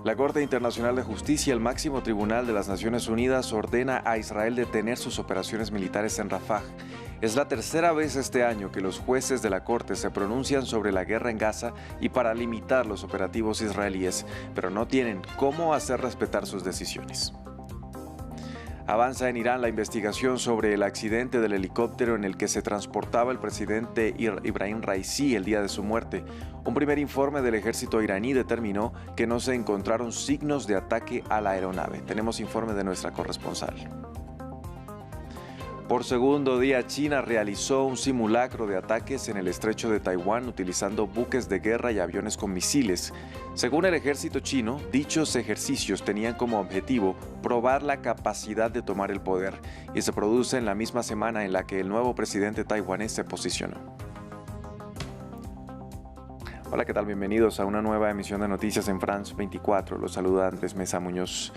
La Corte Internacional de Justicia, el máximo tribunal de las Naciones Unidas, ordena a Israel detener sus operaciones militares en Rafah. Es la tercera vez este año que los jueces de la Corte se pronuncian sobre la guerra en Gaza y para limitar los operativos israelíes, pero no tienen cómo hacer respetar sus decisiones. Avanza en Irán la investigación sobre el accidente del helicóptero en el que se transportaba el presidente Ibrahim Raisi el día de su muerte. Un primer informe del ejército iraní determinó que no se encontraron signos de ataque a la aeronave. Tenemos informe de nuestra corresponsal. Por segundo día, China realizó un simulacro de ataques en el estrecho de Taiwán utilizando buques de guerra y aviones con misiles. Según el ejército chino, dichos ejercicios tenían como objetivo probar la capacidad de tomar el poder y se produce en la misma semana en la que el nuevo presidente taiwanés se posicionó. Hola, ¿qué tal? Bienvenidos a una nueva emisión de Noticias en France 24. Los saluda Andrés Mesa Muñoz.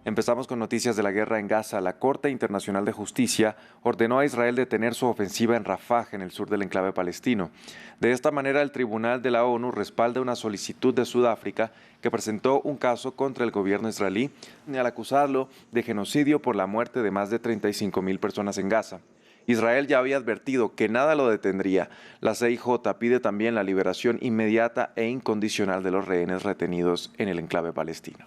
Empezamos con noticias de la guerra en Gaza. La Corte Internacional de Justicia ordenó a Israel detener su ofensiva en Rafah, en el sur del enclave palestino. De esta manera, el Tribunal de la ONU respalda una solicitud de Sudáfrica que presentó un caso contra el gobierno israelí al acusarlo de genocidio por la muerte de más de 35.000 personas en Gaza. Israel ya había advertido que nada lo detendría. La CIJ pide también la liberación inmediata e incondicional de los rehenes retenidos en el enclave palestino.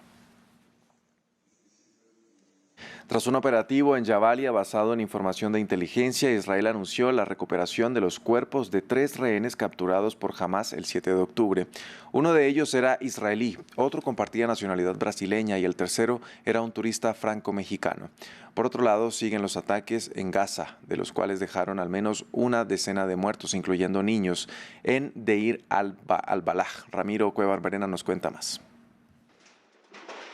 Tras un operativo en Jabalia basado en información de inteligencia, Israel anunció la recuperación de los cuerpos de 3 rehenes capturados por Hamás el 7 de octubre. Uno de ellos era israelí, otro compartía nacionalidad brasileña y el tercero era un turista franco-mexicano. Por otro lado, siguen los ataques en Gaza, de los cuales dejaron al menos una decena de muertos, incluyendo niños, en Deir al-Balah. Ramiro Cueva Barberena nos cuenta más.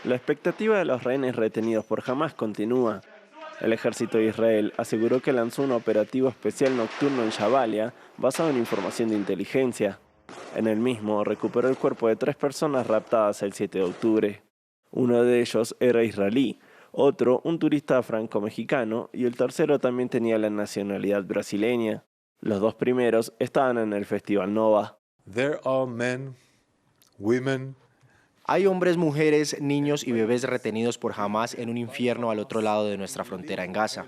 La expectativa de los rehenes retenidos por Hamás continúa. El ejército de Israel aseguró que lanzó un operativo especial nocturno en Jabalia basado en información de inteligencia. En el mismo recuperó el cuerpo de 3 personas raptadas el 7 de octubre. Uno de ellos era israelí, otro un turista franco-mexicano y el tercero también tenía la nacionalidad brasileña. Los 2 primeros estaban en el Festival Nova. There are men, women. Hay hombres, mujeres, niños y bebés retenidos por Hamás en un infierno al otro lado de nuestra frontera en Gaza.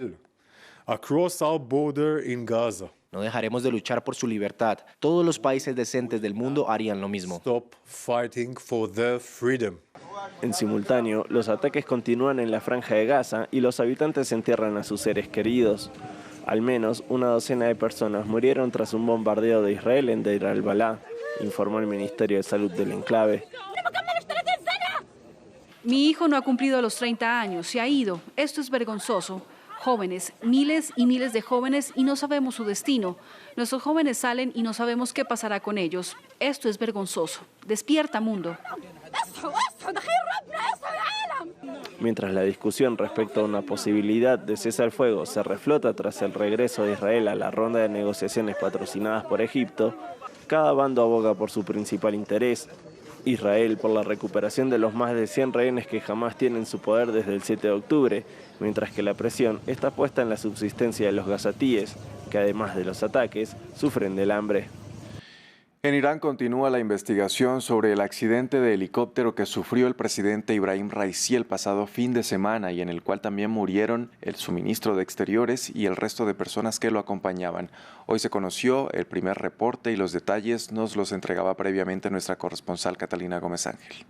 Across our border in Gaza. No dejaremos de luchar por su libertad. Todos los países decentes del mundo harían lo mismo. Stop fighting for their freedom. En simultáneo, los ataques continúan en la franja de Gaza y los habitantes entierran a sus seres queridos. Al menos una docena de personas murieron tras un bombardeo de Israel en Deir al-Balah, informó el Ministerio de Salud del enclave. Mi hijo no ha cumplido los 30 años, se ha ido. Esto es vergonzoso. Jóvenes, miles y miles de jóvenes y no sabemos su destino. Nuestros jóvenes salen y no sabemos qué pasará con ellos. Esto es vergonzoso. Despierta, mundo. Mientras la discusión respecto a una posibilidad de cese al fuego se reflota tras el regreso de Israel a la ronda de negociaciones patrocinadas por Egipto, cada bando aboga por su principal interés. Israel por la recuperación de los más de 100 rehenes que Hamás tiene en su poder desde el 7 de octubre, mientras que la presión está puesta en la subsistencia de los gazatíes, que además de los ataques, sufren del hambre. En Irán continúa la investigación sobre el accidente de helicóptero que sufrió el presidente Ibrahim Raisi el pasado fin de semana y en el cual también murieron el suministro de Exteriores y el resto de personas que lo acompañaban. Hoy se conoció el primer reporte y los detalles nos los entregaba previamente nuestra corresponsal Catalina Gómez Ángel.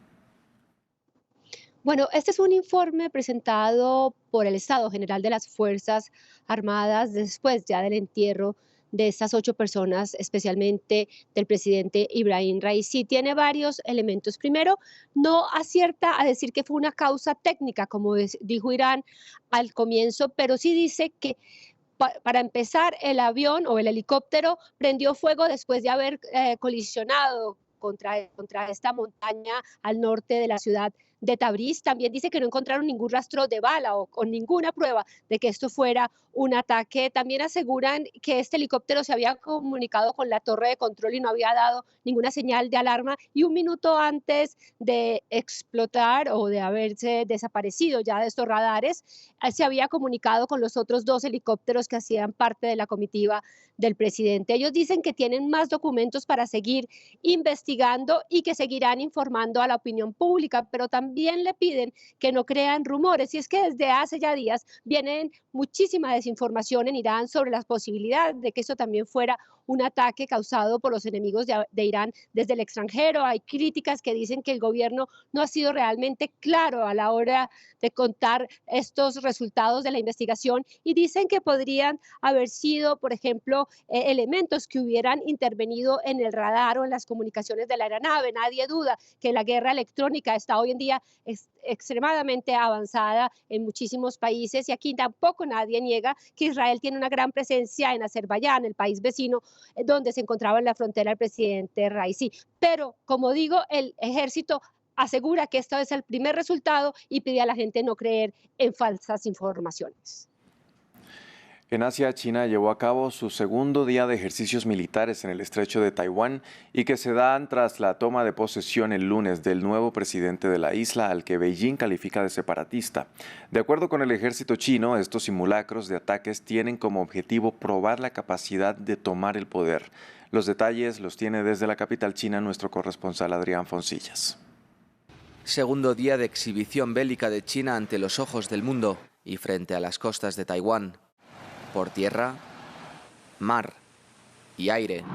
Bueno, este es un informe presentado por el Estado General de las Fuerzas Armadas después ya del entierro de estas 8 personas, especialmente del presidente Ibrahim Raisi. Tiene varios elementos. Primero, no acierta a decir que fue una causa técnica, como dijo Irán al comienzo, pero sí dice que para empezar, el avión o el helicóptero prendió fuego después de haber colisionado contra esta montaña al norte de la ciudad de Tabriz. También dice que no encontraron ningún rastro de bala o con ninguna prueba de que esto fuera un ataque. También aseguran que este helicóptero se había comunicado con la torre de control y no había dado ninguna señal de alarma, y un minuto antes de explotar o de haberse desaparecido ya de estos radares, se había comunicado con los otros 2 helicópteros que hacían parte de la comitiva del presidente. Ellos dicen que tienen más documentos para seguir investigando y que seguirán informando a la opinión pública, pero también le piden que no crean rumores. Y es que desde hace ya días vienen muchísima desinformación en Irán sobre las posibilidades de que eso también fuera un ataque causado por los enemigos de Irán desde el extranjero. Hay críticas que dicen que el gobierno no ha sido realmente claro a la hora de contar estos resultados de la investigación, y dicen que podrían haber sido, por ejemplo, elementos que hubieran intervenido en el radar o en las comunicaciones de la aeronave. Nadie duda que la guerra electrónica está hoy en día extremadamente avanzada en muchísimos países, y aquí tampoco nadie niega que Israel tiene una gran presencia en Azerbaiyán, el país vecino donde se encontraba en la frontera el presidente Raisi. Pero, como digo, el ejército asegura que esto es el primer resultado y pide a la gente no creer en falsas informaciones. En Asia, China llevó a cabo su segundo día de ejercicios militares en el estrecho de Taiwán y que se dan tras la toma de posesión el lunes del nuevo presidente de la isla, al que Beijing califica de separatista. De acuerdo con el ejército chino, estos simulacros de ataques tienen como objetivo probar la capacidad de tomar el poder. Los detalles los tiene desde la capital china nuestro corresponsal Adrián Foncillas. Segundo día de exhibición bélica de China ante los ojos del mundo y frente a las costas de Taiwán. Por tierra, mar y aire.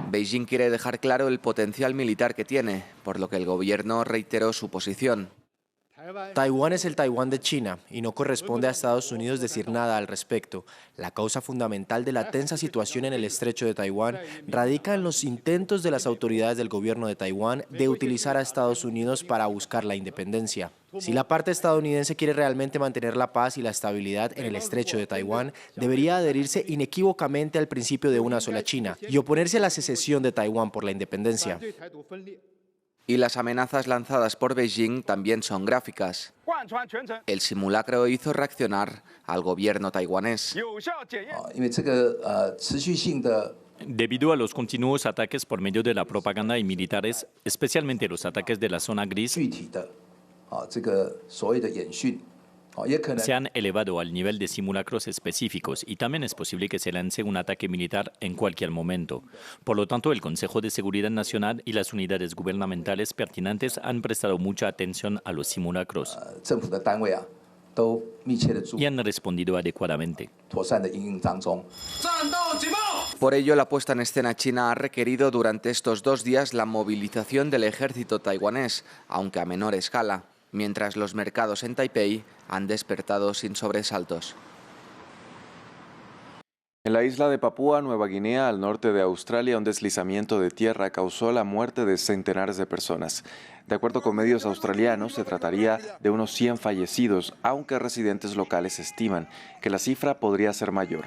Beijing quiere dejar claro el potencial militar que tiene, por lo que el gobierno reiteró su posición. Taiwán es el Taiwán de China y no corresponde a Estados Unidos decir nada al respecto. La causa fundamental de la tensa situación en el estrecho de Taiwán radica en los intentos de las autoridades del gobierno de Taiwán de utilizar a Estados Unidos para buscar la independencia. Si la parte estadounidense quiere realmente mantener la paz y la estabilidad en el estrecho de Taiwán, debería adherirse inequívocamente al principio de una sola China y oponerse a la secesión de Taiwán por la independencia. Y las amenazas lanzadas por Beijing también son gráficas. El simulacro hizo reaccionar al gobierno taiwanés. Debido a los continuos ataques por medio de la propaganda y militares, especialmente los ataques de la zona gris, se han elevado al nivel de simulacros específicos y también es posible que se lance un ataque militar en cualquier momento. Por lo tanto, el Consejo de Seguridad Nacional y las unidades gubernamentales pertinentes han prestado mucha atención a los simulacros y han respondido adecuadamente. Por ello, la puesta en escena china ha requerido durante estos 2 días la movilización del ejército taiwanés, aunque a menor escala, mientras los mercados en Taipei han despertado sin sobresaltos. En la isla de Papúa Nueva Guinea, al norte de Australia, un deslizamiento de tierra causó la muerte de centenares de personas. De acuerdo con medios australianos, se trataría de unos 100 fallecidos, aunque residentes locales estiman que la cifra podría ser mayor.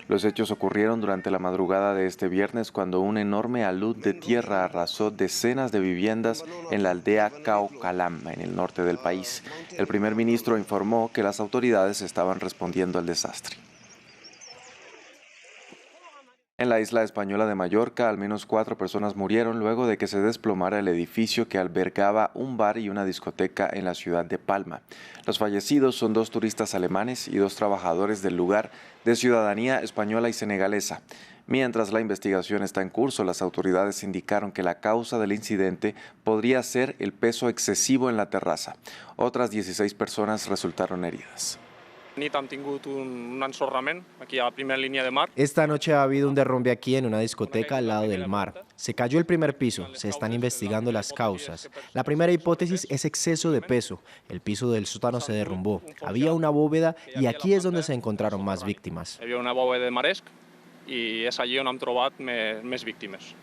Los hechos ocurrieron durante la madrugada de este viernes, cuando un enorme alud de tierra arrasó decenas de viviendas en la aldea Khao Kalam, en el norte del país. El primer ministro informó que las autoridades estaban respondiendo al desastre. En la isla española de Mallorca, al menos 4 personas murieron luego de que se desplomara el edificio que albergaba un bar y una discoteca en la ciudad de Palma. Los fallecidos son 2 turistas alemanes y 2 trabajadores del lugar de ciudadanía española y senegalesa. Mientras la investigación está en curso, las autoridades indicaron que la causa del incidente podría ser el peso excesivo en la terraza. Otras 16 personas resultaron heridas. Esta noche ha habido un derrumbe aquí en una discoteca al lado del mar. Se cayó el primer piso, se están investigando las causas. La primera hipótesis es exceso de peso. El piso del sótano se derrumbó. Había una bóveda y aquí es donde se encontraron más víctimas. Había una bóveda de maresc y es allí on hem trobat més víctimes.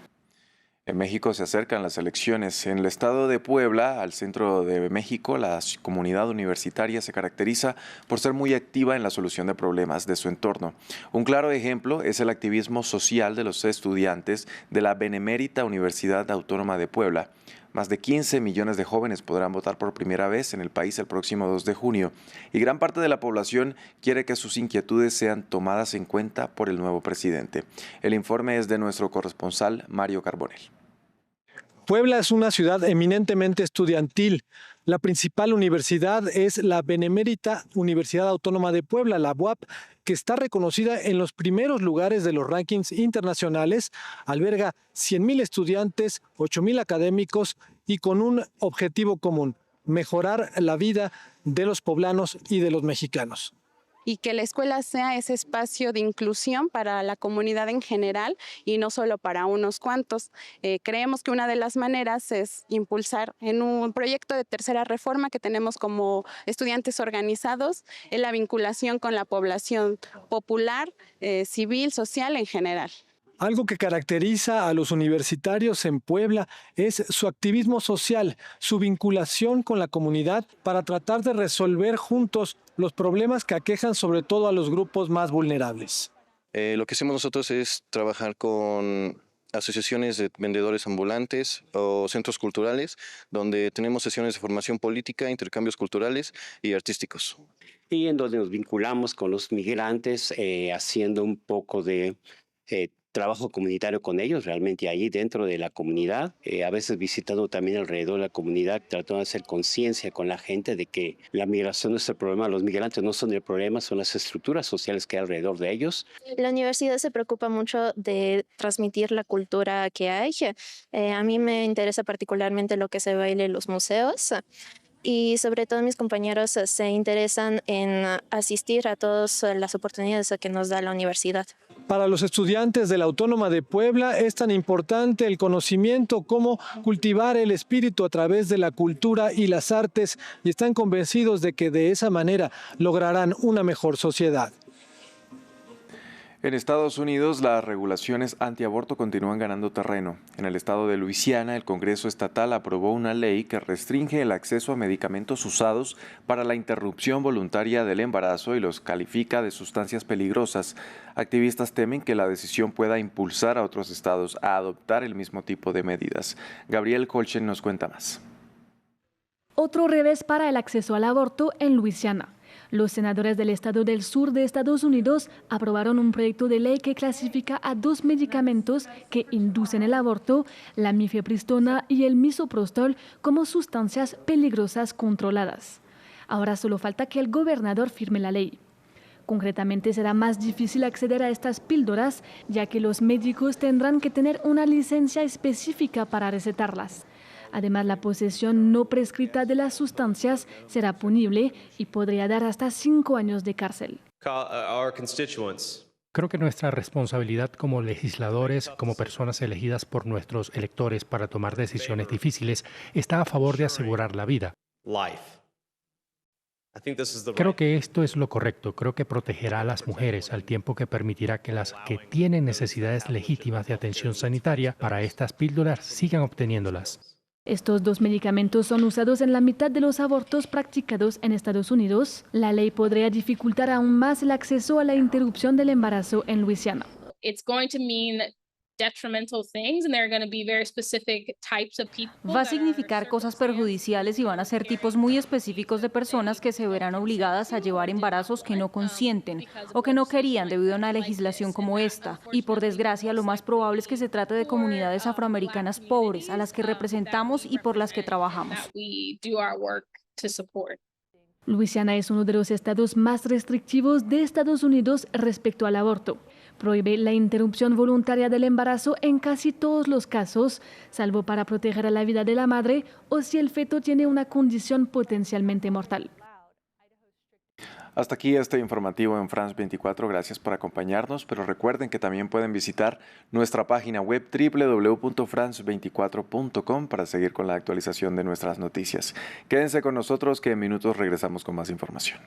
En México se acercan las elecciones. En el estado de Puebla, al centro de México, la comunidad universitaria se caracteriza por ser muy activa en la solución de problemas de su entorno. Un claro ejemplo es el activismo social de los estudiantes de la Benemérita Universidad Autónoma de Puebla. Más de 15 millones de jóvenes podrán votar por primera vez en el país el próximo 2 de junio y gran parte de la población quiere que sus inquietudes sean tomadas en cuenta por el nuevo presidente. El informe es de nuestro corresponsal Mario Carbonell. Puebla es una ciudad eminentemente estudiantil. La principal universidad es la Benemérita Universidad Autónoma de Puebla, la UAP, que está reconocida en los primeros lugares de los rankings internacionales, alberga 100,000 estudiantes, 8,000 académicos y con un objetivo común: mejorar la vida de los poblanos y de los mexicanos. Y que la escuela sea ese espacio de inclusión para la comunidad en general y no solo para unos cuantos. Creemos que una de las maneras es impulsar en un proyecto de tercera reforma que tenemos como estudiantes organizados en la vinculación con la población popular, civil, social en general. Algo que caracteriza a los universitarios en Puebla es su activismo social, su vinculación con la comunidad para tratar de resolver juntos los problemas que aquejan sobre todo a los grupos más vulnerables. Lo que hacemos nosotros es trabajar con asociaciones de vendedores ambulantes o centros culturales, donde tenemos sesiones de formación política, intercambios culturales y artísticos. Y en donde nos vinculamos con los migrantes, haciendo un poco de trabajo comunitario con ellos, realmente ahí dentro de la comunidad, a veces visitando también alrededor de la comunidad, tratando de hacer conciencia con la gente de que la migración no es el problema, los migrantes no son el problema, son las estructuras sociales que hay alrededor de ellos. La universidad se preocupa mucho de transmitir la cultura que hay. A mí me interesa particularmente lo que se baila en los museos. Y sobre todo mis compañeros se interesan en asistir a todas las oportunidades que nos da la universidad. Para los estudiantes de la Autónoma de Puebla es tan importante el conocimiento como cultivar el espíritu a través de la cultura y las artes, y están convencidos de que de esa manera lograrán una mejor sociedad. En Estados Unidos, las regulaciones antiaborto continúan ganando terreno. En el estado de Luisiana, el Congreso estatal aprobó una ley que restringe el acceso a medicamentos usados para la interrupción voluntaria del embarazo y los califica de sustancias peligrosas. Activistas temen que la decisión pueda impulsar a otros estados a adoptar el mismo tipo de medidas. Gabriel Colchen nos cuenta más. Otro revés para el acceso al aborto en Luisiana. Los senadores del estado del sur de Estados Unidos aprobaron un proyecto de ley que clasifica a 2 medicamentos que inducen el aborto, la mifepristona y el misoprostol, como sustancias peligrosas controladas. Ahora solo falta que el gobernador firme la ley. Concretamente será más difícil acceder a estas píldoras, ya que los médicos tendrán que tener una licencia específica para recetarlas. Además, la posesión no prescrita de las sustancias será punible y podría dar hasta 5 años de cárcel. Creo que nuestra responsabilidad como legisladores, como personas elegidas por nuestros electores para tomar decisiones difíciles, está a favor de asegurar la vida. Creo que esto es lo correcto. Creo que protegerá a las mujeres al tiempo que permitirá que las que tienen necesidades legítimas de atención sanitaria para estas píldoras sigan obteniéndolas. Estos 2 medicamentos son usados en la mitad de los abortos practicados en Estados Unidos. La ley podría dificultar aún más el acceso a la interrupción del embarazo en Luisiana. Va a significar cosas perjudiciales y van a ser tipos muy específicos de personas que se verán obligadas a llevar embarazos que no consienten o que no querían debido a una legislación como esta. Y por desgracia, lo más probable es que se trate de comunidades afroamericanas pobres a las que representamos y por las que trabajamos. Luisiana es uno de los estados más restrictivos de Estados Unidos respecto al aborto. Prohíbe la interrupción voluntaria del embarazo en casi todos los casos, salvo para proteger a la vida de la madre o si el feto tiene una condición potencialmente mortal. Hasta aquí este informativo en France 24. Gracias por acompañarnos, pero recuerden que también pueden visitar nuestra página web www.france24.com para seguir con la actualización de nuestras noticias. Quédense con nosotros que en minutos regresamos con más información.